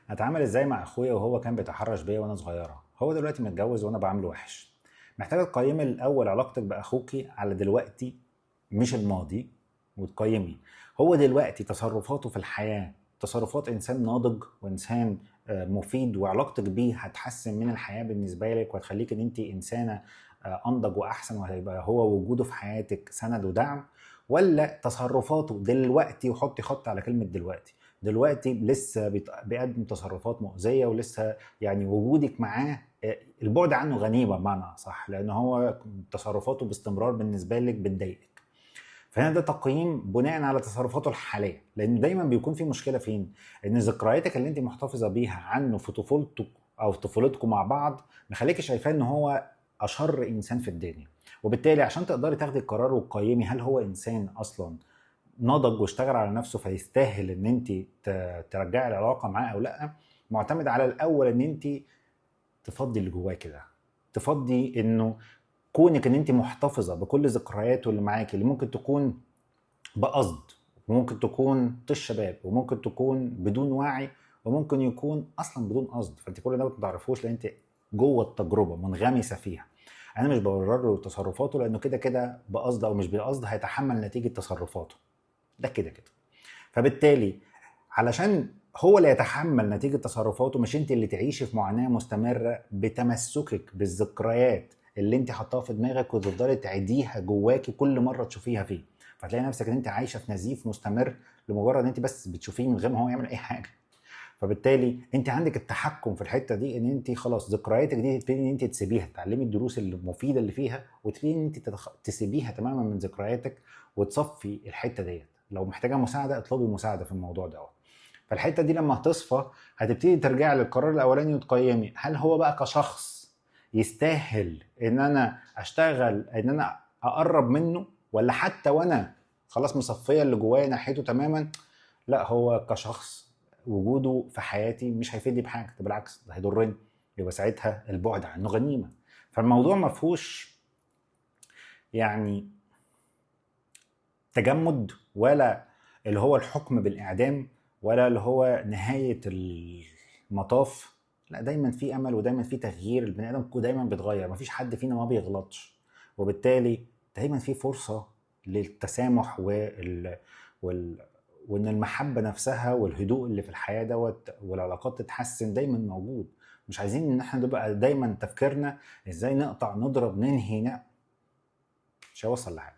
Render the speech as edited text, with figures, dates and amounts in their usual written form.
هتعامل ازاي مع اخويا وهو كان بيتحرش بيا وانا صغيره؟ هو دلوقتي متجوز وانا بعامله وحش. محتاجه تقيمي الاول علاقتك باخوكي على دلوقتي، مش الماضي. وتقيمي هو دلوقتي تصرفاته في الحياه تصرفات انسان ناضج وانسان مفيد، وعلاقتك بيه هتحسن من الحياه بالنسبه لك وهتخليك ان انت انسانه انضج واحسن، وهيبقى هو وجوده في حياتك سند ودعم. ولا تصرفاته دلوقتي، وحطي خط على كلمه دلوقتي لسه بيقدم تصرفات مؤذيه، ولسه يعني وجودك معاه البعد عنه غنيمه بمعنى صح، لان هو تصرفاته باستمرار بالنسبه لك بتضايقك. فهنا ده تقييم بناء على تصرفاته الحاليه، لان دايما بيكون في مشكله فين؟ ان ذكرياتك اللي انت محتفظه بيها عنه في طفولتك او طفولتكم مع بعض مخليكي شايفاه ان هو اشر انسان في الدنيا. وبالتالي عشان تقدري تاخدي القرار وتقيمي هل هو انسان اصلا نضج واشتغل على نفسه فيستاهل ان انت ترجعي العلاقه معاه او لا، معتمد على الاول ان انت تفضي اللي جواكي ده، تفضي انه كونك ان انت محتفظه بكل ذكرياته اللي معاكي اللي ممكن تكون بقصد، وممكن تكون طش شباب، وممكن تكون بدون وعي، وممكن يكون اصلا بدون قصد، فانت كل ده ما تعرفوش لان انت جوه التجربه منغمسه فيها. انا مش ببرر له تصرفاته، لانه كده كده بقصد او مش بقصد هيتحمل نتيجه تصرفاته، ده كده كده. فبالتالي علشان هو اللي يتحمل نتيجة تصرفاته، مش انت اللي تعيشي في معاناة مستمرة بتمسكك بالذكريات اللي انت حطاها في دماغك وتفضلي تعيديها جواكي كل مرة تشوفيها فيه. فتلاقي نفسك ان انت عايشة في نزيف مستمر لمجرد ان انت بس بتشوفيه من غير ما هو يعمل اي حاجة. فبالتالي انت عندك التحكم في الحته دي، ان انت خلاص ذكرياتك دي تبتدي ان انت تسيبيها، تتعلمي الدروس المفيده اللي فيها، وتبتدي ان انت تسيبيها تماما من ذكرياتك، وتصفي الحته ديت. لو محتاجه مساعده اطلبي مساعده في الموضوع دوت. فالحته دي لما هتصفى هتبتدي ترجعي للقرار الاولاني وتقيمي هل هو بقى كشخص يستاهل ان انا اشتغل ان انا اقرب منه، ولا حتى وانا خلاص مصفيه اللي جوايا ناحيته تماما، لا هو كشخص وجوده في حياتي مش هيفيدني بحاجه، ده بالعكس ده هيضرني. يبقى ساعتها البعد عنه غنيمه. فالموضوع ما فيهوش يعني تجمد، ولا اللي هو الحكم بالاعدام، ولا اللي هو نهايه المطاف. لا، دايما في امل ودايما في تغيير، البني ادم دايما بيتغير، مفيش حد فينا ما بيغلطش. وبالتالي دايما في فرصه للتسامح وال... وان المحبه نفسها والهدوء اللي في الحياه دوت والعلاقات تتحسن دايما موجود. مش عايزين ان احنا نبقى دايما تفكيرنا ازاي نقطع نضرب ننهي، مش هيوصل لحاجه.